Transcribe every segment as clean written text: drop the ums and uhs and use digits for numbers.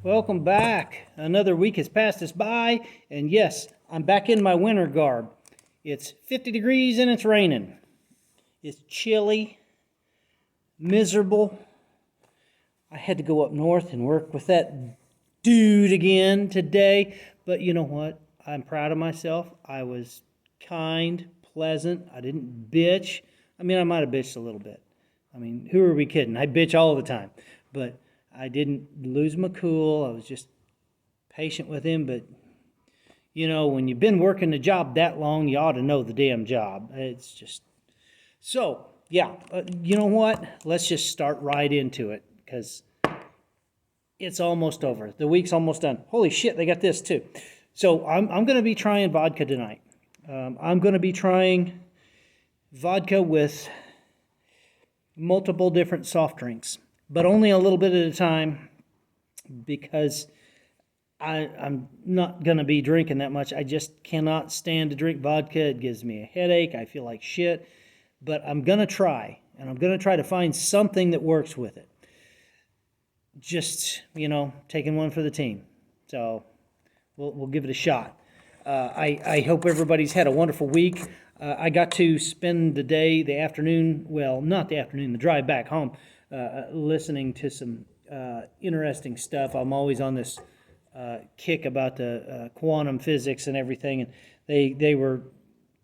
Welcome back. Another week has passed us by, and yes, I'm back in my winter garb. It's 50 degrees and it's raining. It's chilly, miserable. I had to go up north and work with that dude again today, but you know what? I'm proud of myself. I was kind, pleasant. I didn't bitch. I mean, I might have bitched a little bit. I mean, who are we kidding? I bitch all the time, but I didn't lose my cool. I was just patient with him, but you know, when you've been working the job that long, you ought to know the damn job. It's just so, yeah. You know what? Let's just start right into it because it's almost over. The week's almost done. Holy shit, they got this too. So I'm going to be trying vodka tonight. I'm going to be trying vodka with multiple different soft drinks, but only a little bit at a time because I'm not going to be drinking that much. I just cannot stand to drink vodka. It gives me a headache. I feel like shit. But I'm going to try, and I'm going to try to find something that works with it. Just, you know, taking one for the team. So we'll give it a shot. I hope everybody's had a wonderful week. I got to spend the afternoon, well, not the afternoon, the drive back home, listening to some interesting stuff. I'm always on this kick about the quantum physics and everything, and they were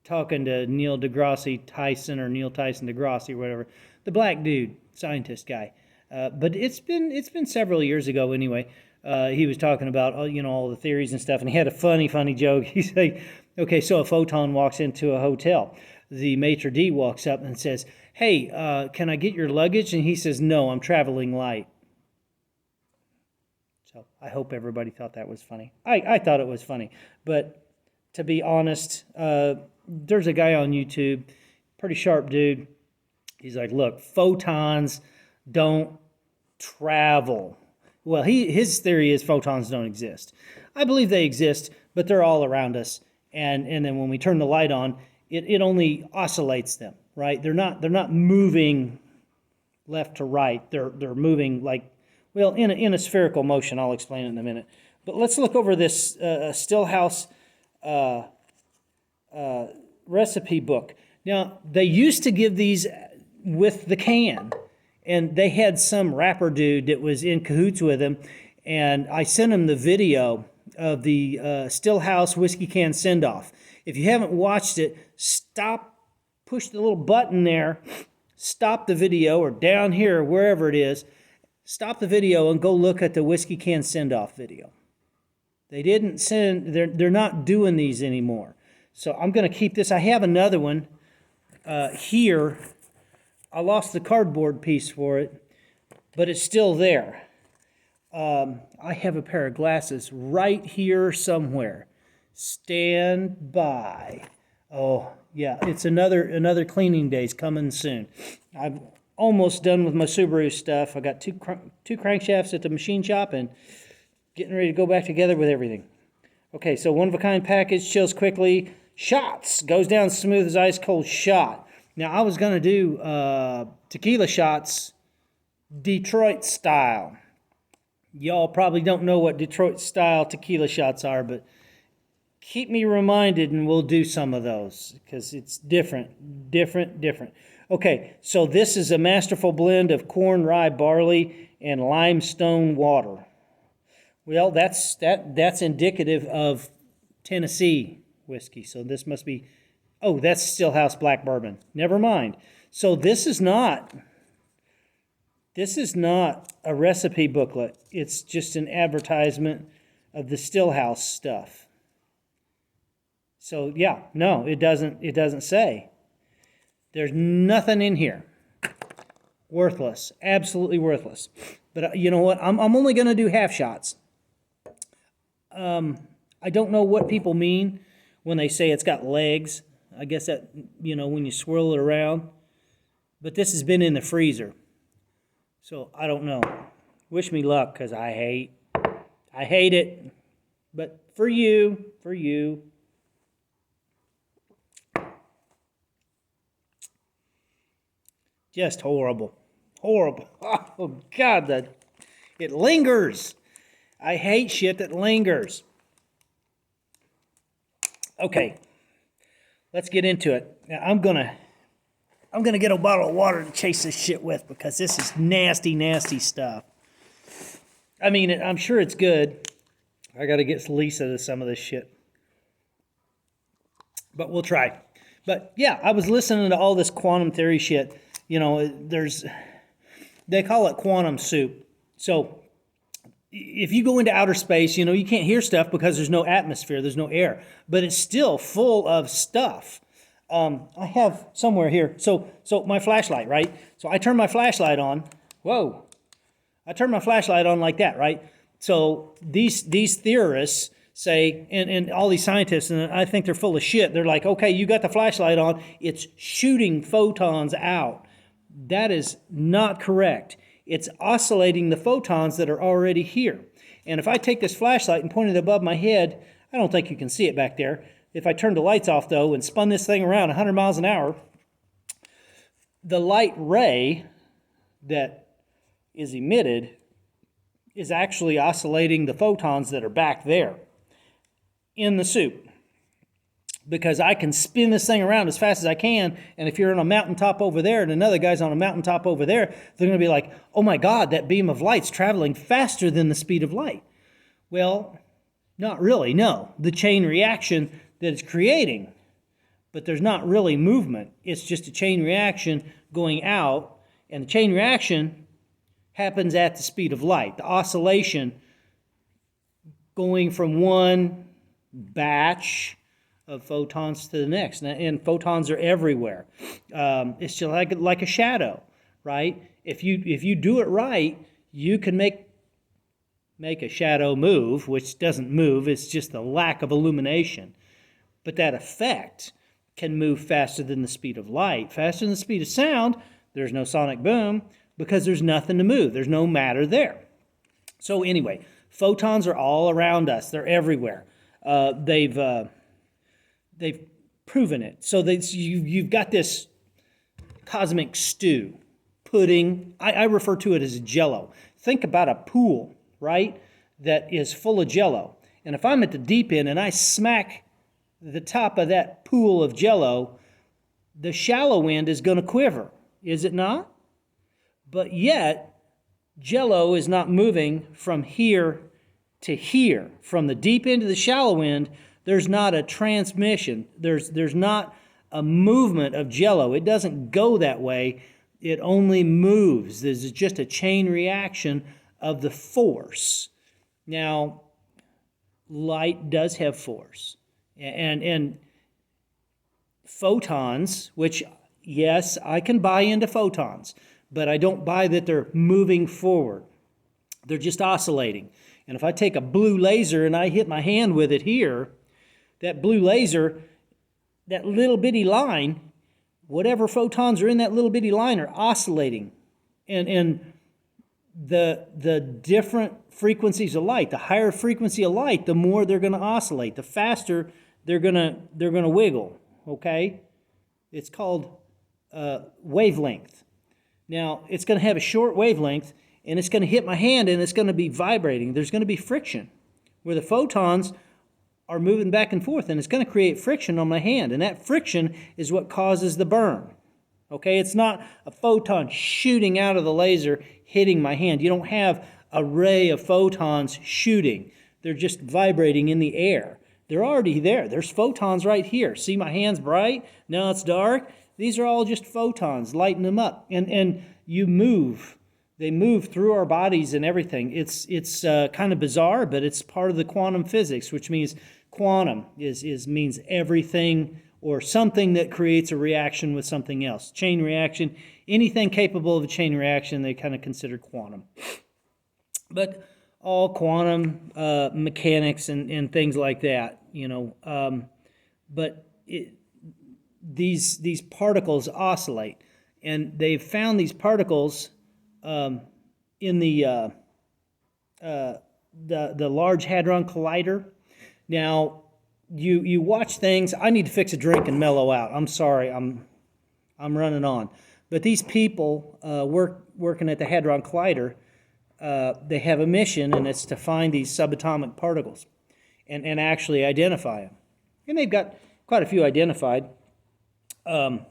talking to Neil Tyson deGrasse, or whatever, the black dude, scientist guy. But it's been several years ago anyway. He was talking about you know, all the theories and stuff, and he had a funny joke. He's like, okay, so a photon walks into a hotel. The maitre d' walks up and says, hey, can I get your luggage? And he says, no, I'm traveling light. So I hope everybody thought that was funny. I thought it was funny. But to be honest, there's a guy on YouTube, pretty sharp dude. He's like, look, photons don't travel. Well, his theory is photons don't exist. I believe they exist, but they're all around us. And then when we turn the light on, it only oscillates them, right? They're not moving left to right. They're moving like, well, in a spherical motion. I'll explain it in a minute. But let's look over this Stillhouse recipe book. Now, they used to give these with the can, and they had some rapper dude that was in cahoots with him, and I sent him the video of the Stillhouse whiskey can send-off. If you haven't watched it, stop, push the little button there, stop the video, or down here, wherever it is, stop the video and go look at the whiskey can send-off video. They didn't send, they're not doing these anymore. So I'm going to keep this. I have another one here. I lost the cardboard piece for it, but it's still there. I have a pair of glasses right here somewhere. Stand by. Oh, yeah, it's another cleaning day's coming soon. I'm almost done with my Subaru stuff. I got two crankshafts at the machine shop and getting ready to go back together with everything. Okay, so one-of-a-kind package, chills quickly. Shots, goes down smooth as ice-cold shot. Now, I was going to do tequila shots Detroit style. Y'all probably don't know what Detroit style tequila shots are, but keep me reminded and we'll do some of those because it's different. Okay, so this is a masterful blend of corn, rye, barley, and limestone water. Well, that's indicative of Tennessee whiskey. So this must be, oh, that's Stillhouse Black Bourbon. Never mind. So this is not a recipe booklet. It's just an advertisement of the Stillhouse stuff. So yeah, no, it doesn't say. There's nothing in here. Worthless, absolutely worthless. But you know what? I'm only going to do half shots. I don't know what people mean when they say it's got legs. I guess that, you know, when you swirl it around. But this has been in the freezer. So I don't know. Wish me luck because I hate it. But for you. Just horrible. Oh, God, it lingers. I hate shit that lingers. Okay, let's get into it. Now, I'm gonna get a bottle of water to chase this shit with because this is nasty, nasty stuff. I mean, I'm sure it's good. I got to get Lisa to some of this shit. But we'll try. But yeah, I was listening to all this quantum theory shit. You know, they call it quantum soup. So if you go into outer space, you know, you can't hear stuff because there's no atmosphere, there's no air. But it's still full of stuff. I have somewhere here. So my flashlight, right? So I turn my flashlight on. Whoa. I turn my flashlight on like that, right? So these theorists say, and all these scientists, and I think they're full of shit. They're like, okay, you got the flashlight on. It's shooting photons out. That is not correct. It's oscillating the photons that are already here. And if I take this flashlight and point it above my head, I don't think you can see it back there. If I turned the lights off, though, and spun this thing around 100 miles an hour, the light ray that is emitted is actually oscillating the photons that are back there in the soup. Because I can spin this thing around as fast as I can, and if you're on a mountaintop over there and another guy's on a mountaintop over there, they're going to be like, oh my God, that beam of light's traveling faster than the speed of light. Well, not really, no. The chain reaction that it's creating, but there's not really movement. It's just a chain reaction going out, and the chain reaction happens at the speed of light. The oscillation going from one batch of photons to the next, and photons are everywhere. It's just like a shadow, right? If you do it right, you can make a shadow move, which doesn't move. It's just the lack of illumination. But that effect can move faster than the speed of light, faster than the speed of sound. There's no sonic boom because there's nothing to move. There's no matter there. So anyway, photons are all around us. They're everywhere. They've proven it. So you've got this cosmic stew, pudding. I refer to it as Jell-O. Think about a pool, right, that is full of Jell-O. And if I'm at the deep end and I smack the top of that pool of Jell-O, the shallow end is going to quiver, is it not? But yet, Jell-O is not moving from here to here. From the deep end to the shallow end, there's not a transmission. There's not a movement of Jell-O. It doesn't go that way. It only moves. There's just a chain reaction of the force. Now, light does have force. And photons, which, yes, I can buy into photons, but I don't buy that they're moving forward. They're just oscillating. And if I take a blue laser and I hit my hand with it here, that blue laser, that little bitty line, whatever photons are in that little bitty line are oscillating. And the different frequencies of light, the higher frequency of light, the more they're going to oscillate. The faster they're gonna wiggle, okay? It's called wavelength. Now, it's going to have a short wavelength, and it's going to hit my hand, and it's going to be vibrating. There's going to be friction where the photons are moving back and forth, and it's going to create friction on my hand, and that friction is what causes the burn. Okay, it's not a photon shooting out of the laser hitting my hand. You don't have a ray of photons shooting. They're just vibrating in the air. They're already there. There's photons right here. See, my hand's bright. Now it's dark. These are all just photons. Lighten them up. And you move. They move through our bodies and everything. It's kind of bizarre, but it's part of the quantum physics, which means quantum means everything or something that creates a reaction with something else. Chain reaction. Anything capable of a chain reaction, they kind of consider quantum. But all quantum mechanics and things like that, you know. But these particles oscillate, and they've found these particles in the Large Hadron Collider. Now, you watch things. I need to fix a drink and mellow out. I'm sorry, I'm running on. But these people working at the Hadron Collider, they have a mission, and it's to find these subatomic particles and actually identify them. And they've got quite a few identified. But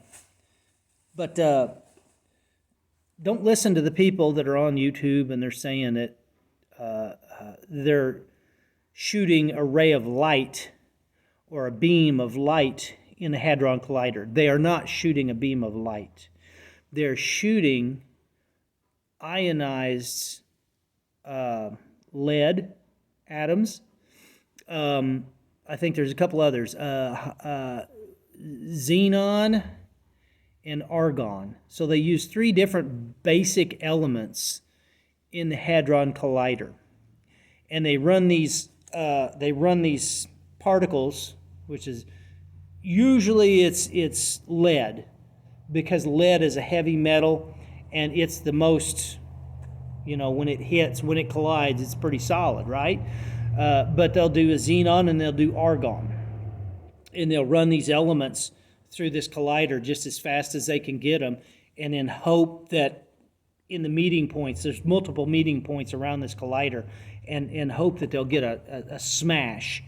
don't listen to the people that are on YouTube and they're saying that they're shooting a ray of light or a beam of light in a Hadron Collider. They are not shooting a beam of light. They're shooting ionized lead atoms. I think there's a couple others. Xenon and argon. So they use 3 different basic elements in the Hadron Collider. And they run these particles, which is usually it's lead, because lead is a heavy metal and it's the most, when it collides, it's pretty solid, right? But they'll do a xenon and they'll do argon. And they'll run these elements through this collider just as fast as they can get them, and then hope that in the meeting points, there's multiple meeting points around this collider, and hope that they'll get a smash.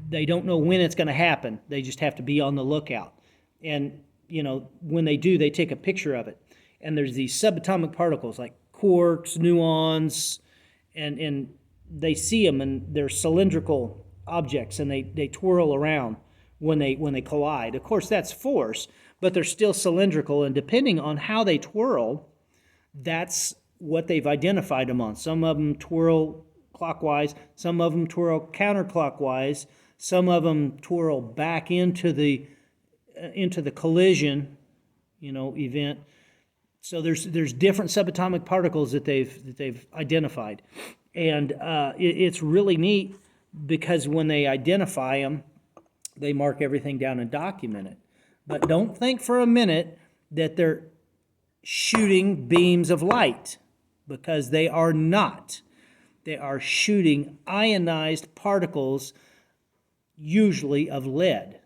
They don't know when it's going to happen. They just have to be on the lookout. And, when they do, they take a picture of it. And there's these subatomic particles like quarks, muons, and they see them, and they're cylindrical objects, and they twirl around when they collide. Of course, that's force, but they're still cylindrical, and depending on how they twirl, that's what they've identified them on. Some of them twirl clockwise, some of them twirl counterclockwise, some of them twirl back into the collision, event. So there's different subatomic particles that they've identified, and it's really neat because when they identify them, they mark everything down and document it. But don't think for a minute that they're shooting beams of light, because they are not. They are shooting ionized particles, usually of lead,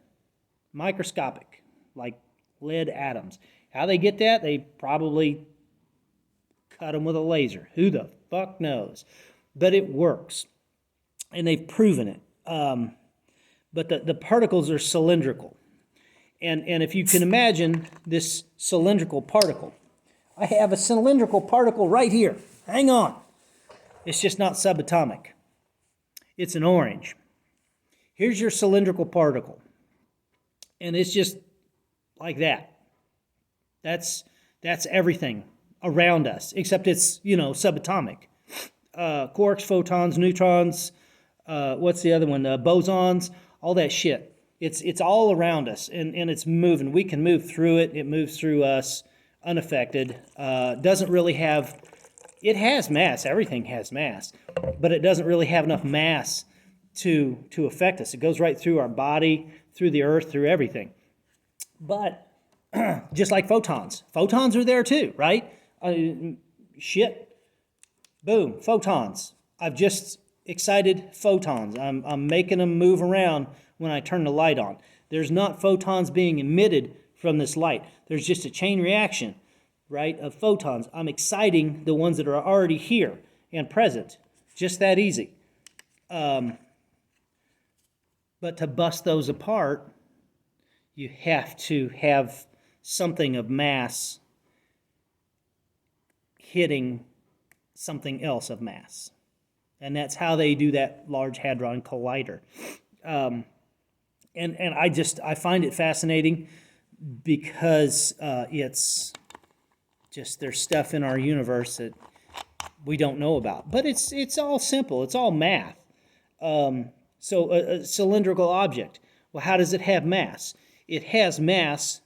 microscopic, like lead atoms. How they get that? They probably cut them with a laser. Who the fuck knows? But it works, and they've proven it. But the particles are cylindrical. And if you can imagine this cylindrical particle, I have a cylindrical particle right here. Hang on. It's just not subatomic. It's an orange. Here's your cylindrical particle. And it's just like that. That's everything around us, except it's, subatomic. Quarks, photons, neutrons, what's the other one? Bosons, all that shit. It's all around us, and it's moving. We can move through it. It moves through us unaffected. Doesn't really have... It has mass. Everything has mass. But it doesn't really have enough mass to affect us. It goes right through our body, through the earth, through everything. But just like photons. Photons are there too, right? Shit. Boom. Photons. I've just excited photons. I'm making them move around when I turn the light on. There's not photons being emitted from this light. There's just a chain reaction, right, of photons. I'm exciting the ones that are already here and present. Just that easy. But to bust those apart, you have to have something of mass hitting something else of mass. And that's how they do that Large Hadron Collider. And I find it fascinating because it's just, there's stuff in our universe that we don't know about. But it's all simple. It's all math. So a cylindrical object, well, how does it have mass? It has mass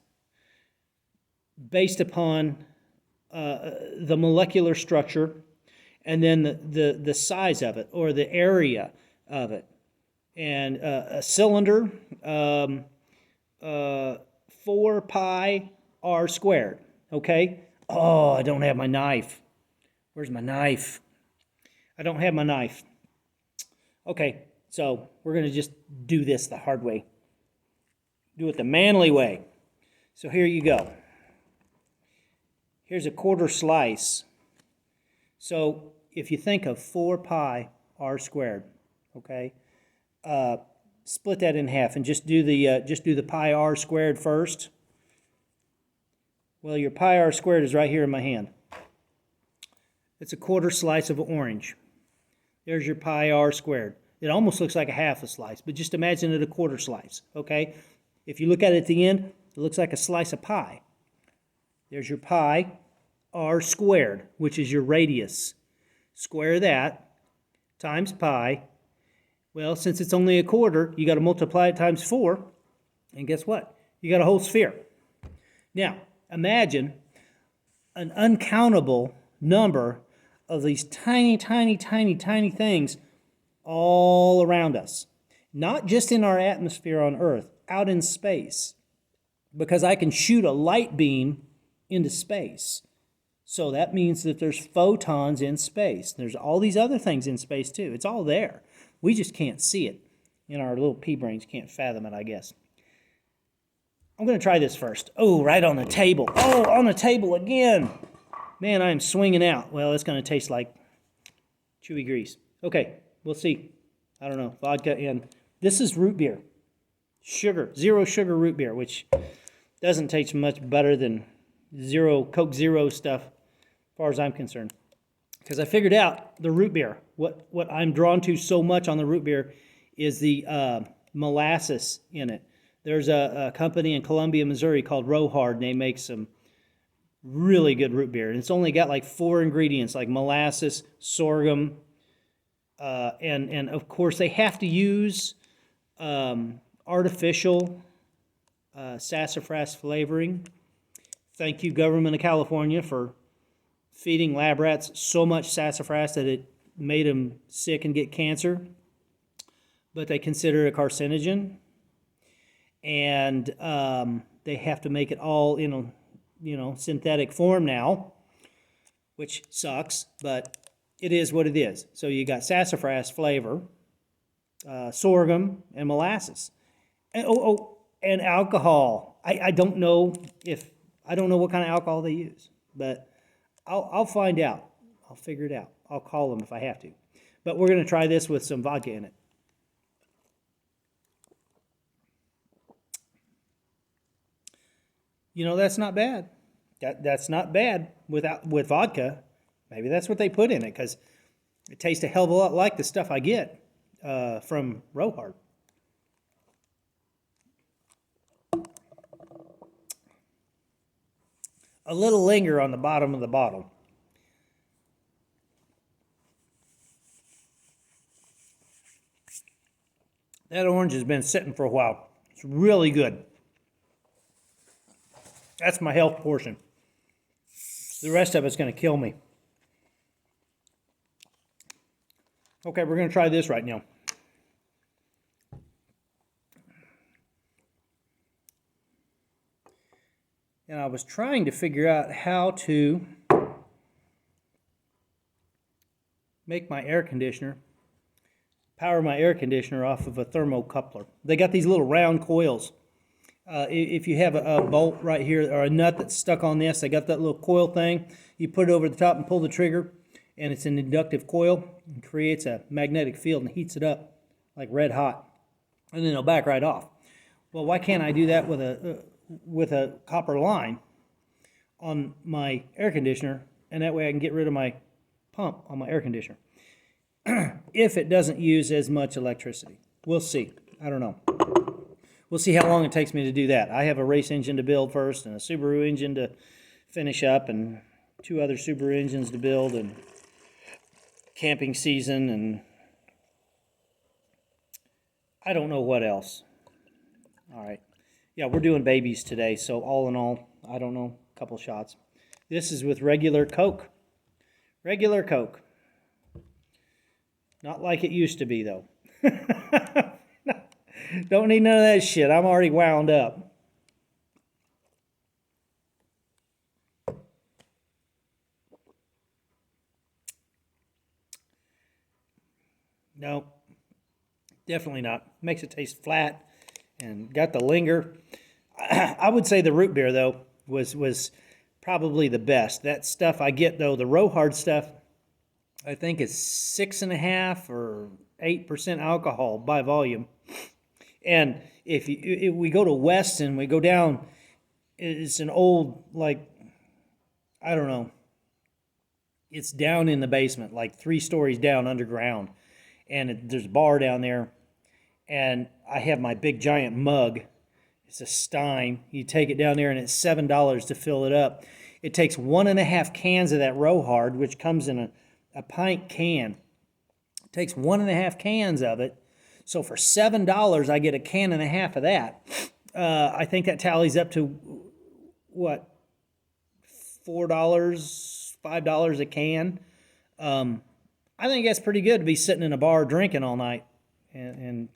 based upon the molecular structure, and then the size of it, or the area of it. And a cylinder, 4 pi r squared, okay? Oh, I don't have my knife. Where's my knife? I don't have my knife. Okay, so we're going to just do this the hard way. Do it the manly way. So here you go. Here's a 1/4 slice. So if you think of 4 pi r squared, okay, split that in half and just do the pi r squared first. Well, your pi r squared is right here in my hand. It's a quarter slice of orange. There's your pi r squared. It almost looks like a half a slice, but just imagine it a quarter slice, okay? If you look at it at the end, it looks like a slice of pie. There's your pi r squared, which is your radius. Square that times pi. Well, since it's only a quarter, you got to multiply it times 4, and guess what? You got a whole sphere. Now, imagine an uncountable number of these tiny, tiny, tiny, tiny things all around us. Not just in our atmosphere on Earth, out in space. Because I can shoot a light beam into space. So that means that there's photons in space. There's all these other things in space too. It's all there. We just can't see it. In our little pea brains can't fathom it, I guess. I'm going to try this first. Oh, right on the table. Oh, on the table again. Man, I am swinging out. Well, it's going to taste like chewy grease. Okay, we'll see. I don't know. Vodka and this is root beer. Sugar, 0 sugar root beer, which doesn't taste much better than Coke Zero stuff, as far as I'm concerned. Because I figured out the root beer. What I'm drawn to so much on the root beer is the molasses in it. There's a company in Columbia, Missouri called Rohard, and they make some really good root beer. And it's only got like 4 ingredients, like molasses, sorghum, and of course they have to use artificial sassafras flavoring. Thank you, Government of California, for feeding lab rats so much sassafras that it made them sick and get cancer. But they consider it a carcinogen. And they have to make it all in a synthetic form now, which sucks, but it is what it is. So you got sassafras flavor, sorghum, and molasses. And, and alcohol. I don't know what kind of alcohol they use, but I'll find out. I'll figure it out. I'll call them if I have to. But we're going to try this with some vodka in it. You know, that's not bad. That's not bad with vodka. Maybe that's what they put in it, because it tastes a hell of a lot like the stuff I get from Rohard. A little linger on the bottom of the bottle. That orange has been sitting for a while. It's really good. That's my health portion. The rest of it's going to kill me. Okay, we're going to try this right now. And I was trying to figure out how to make my air conditioner, power my air conditioner off of a thermocoupler. They got these little round coils. If you have a bolt right here or a nut that's stuck on this, they got that little coil thing. You put it over the top and pull the trigger, and it's an inductive coil. It creates a magnetic field and heats it up like red hot, and then it'll back right off. Well, why can't I do that with a copper line on my air conditioner, and that way I can get rid of my pump on my air conditioner if it doesn't use as much electricity? We'll see. I don't know. We'll see how long it takes me to do that. I have a race engine to build first, and a Subaru engine to finish up, and 2 other Subaru engines to build, and camping season, and I don't know what else. All right. Yeah, we're doing babies today, so all in all, I don't know, a couple shots. This is with regular Coke. Regular Coke. Not like it used to be, though. Don't need none of that shit. I'm already wound up. No, definitely not. Makes it taste flat and got the linger. I would say the root beer, though, was probably the best. That stuff I get, though, the Rohard stuff, I think it's 6.5 or 8% alcohol by volume. And if we go to Weston, we go down, it's an old, like, I don't know, it's down in the basement, like 3 stories down underground. And there's a bar down there. And I have my big giant mug. It's a Stein. You take it down there, and it's $7 to fill it up. It takes 1.5 cans of that Rohard, which comes in a pint can. It takes 1.5 cans of it. So for $7, I get a can and a half of that. I think that tallies up to, what, $4, $5 a can. I think that's pretty good to be sitting in a bar drinking all night, and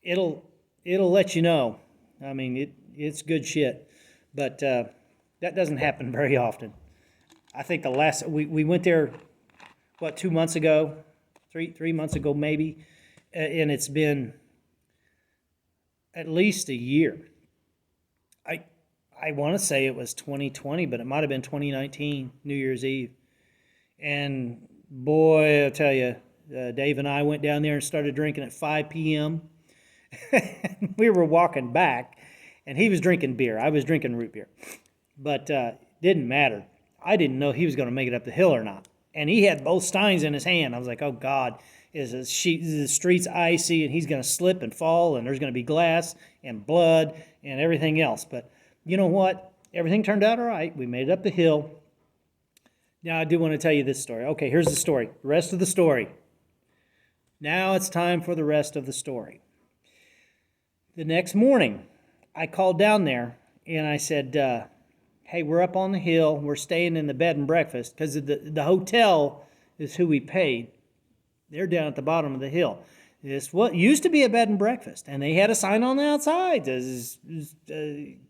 it'll let you know. I mean, it's good shit, but that doesn't happen very often. I think the last we went there, what, 2 months ago, three months ago maybe, and it's been at least a year. I want to say it was 2020, but it might have been 2019, New Year's Eve. And boy, I'll tell you, Dave and I went down there and started drinking at 5 p.m. We were walking back, and he was drinking beer. I was drinking root beer. But didn't matter. I didn't know he was going to make it up the hill or not. And he had both steins in his hand. I was like, oh, God, is the street's icy, and he's going to slip and fall, and there's going to be glass and blood and everything else. But you know what? Everything turned out all right. We made it up the hill. Now, I do want to tell you this story. Okay, here's the story. The rest of the story. Now it's time for the rest of the story. The next morning, I called down there, and I said, hey, we're up on the hill. We're staying in the bed and breakfast, because the hotel is who we paid. They're down at the bottom of the hill. It's what used to be a bed and breakfast, and they had a sign on the outside. This is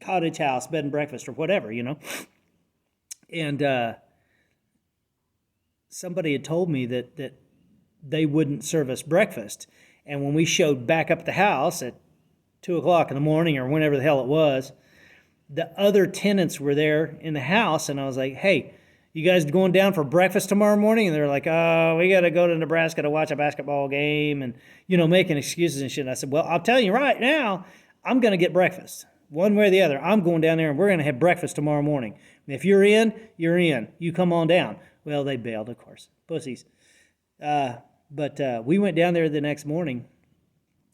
cottage house, bed and breakfast, or whatever, you know. And somebody had told me that they wouldn't serve us breakfast. And when we showed back up the house at 2 o'clock in the morning or whenever the hell it was, the other tenants were there in the house, and I was like, hey, you guys going down for breakfast tomorrow morning? And they're like, oh, we got to go to Nebraska to watch a basketball game, and, you know, making excuses and shit. And I said, well, I'll tell you right now, I'm going to get breakfast. One way or the other, I'm going down there, and we're going to have breakfast tomorrow morning. And if you're in, you're in. You come on down. Well, they bailed, of course. Pussies. But we went down there the next morning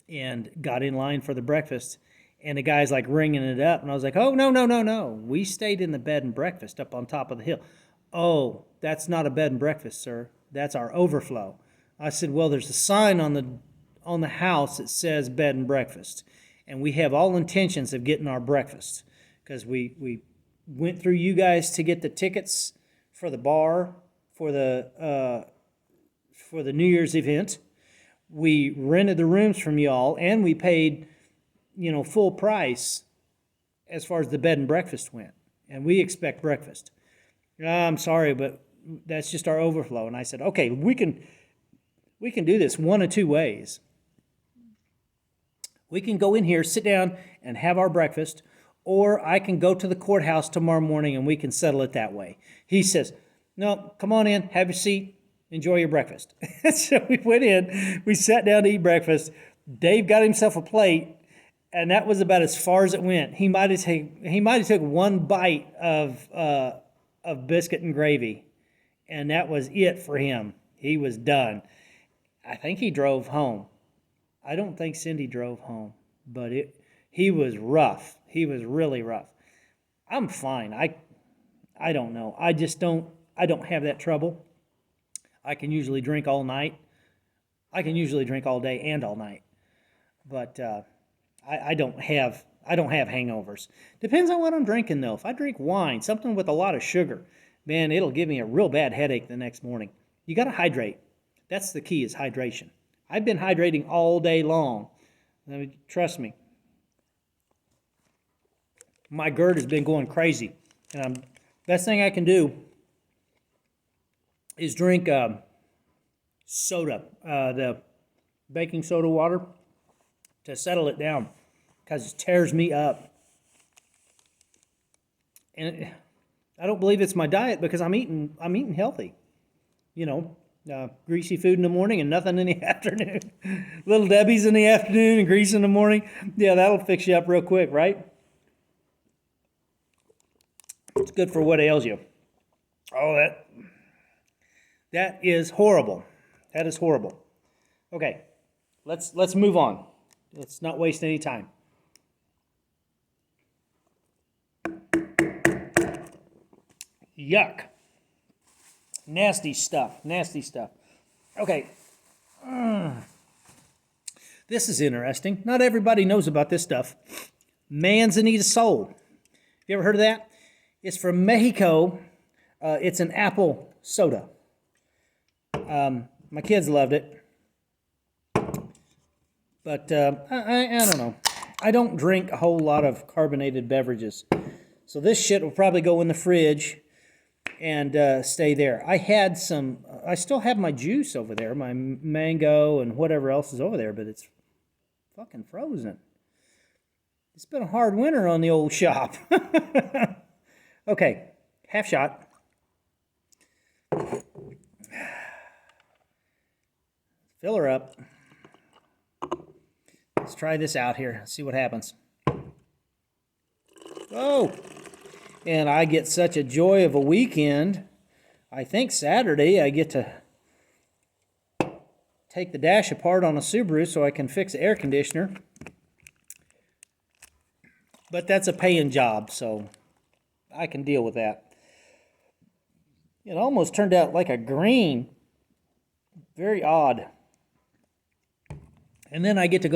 and got in line for the breakfast. And the guy's like ringing it up. And I was like, oh, no. We stayed in the bed and breakfast up on top of the hill. Oh, that's not a bed and breakfast, sir. That's our overflow. I said, well, there's a sign on the house that says bed and breakfast. And we have all intentions of getting our breakfast, because we went through you guys to get the tickets for the bar for the New Year's event. We rented the rooms from y'all, and we paid, you know, full price as far as the bed and breakfast went. And we expect breakfast. I'm sorry, but that's just our overflow. And I said, okay, we can do this one of two ways. We can go in here, sit down, and have our breakfast, or I can go to the courthouse tomorrow morning and we can settle it that way. He says, no, come on in, have your seat, enjoy your breakfast. So we went in, we sat down to eat breakfast. Dave got himself a plate, and that was about as far as it went. He might have took one bite of biscuit and gravy, and that was it for him. He was done. I think he drove home. I don't think Cindy drove home, but he was rough. He was really rough. I'm fine. I don't know. I don't have that trouble. I can usually drink all night. I can usually drink all day and all night. But I don't have hangovers. Depends on what I'm drinking, though. If I drink wine, something with a lot of sugar, man, it'll give me a real bad headache the next morning. You got to hydrate. That's the key, is hydration. I've been hydrating all day long. I mean, trust me. My GERD has been going crazy. And best thing I can do is drink soda, the baking soda water, to settle it down, because it tears me up. And I don't believe it's my diet, because I'm eating healthy. You know, Greasy food in the morning and nothing in the afternoon. Little Debbie's in the afternoon and grease in the morning. Yeah, that'll fix you up real quick, right? It's good for what ails you. Oh, that is horrible. That is horrible. Okay, let's move on. Let's not waste any time. Yuck. Nasty stuff. Nasty stuff. Okay. This is interesting. Not everybody knows about this stuff. Manzanita Sol. You ever heard of that? It's from Mexico. It's an apple soda. My kids loved it. But I don't know. I don't drink a whole lot of carbonated beverages. So this shit will probably go in the fridge and stay there. I still have my juice over there, my mango and whatever else is over there, but it's fucking frozen. It's been a hard winter on the old shop. Okay, half shot. Fill her up. Let's try this out here, see what happens. Oh! And I get such a joy of a weekend. I think Saturday I get to take the dash apart on a Subaru so I can fix the air conditioner. But that's a paying job, so I can deal with that. It almost turned out like a green. Very odd. And then I get to go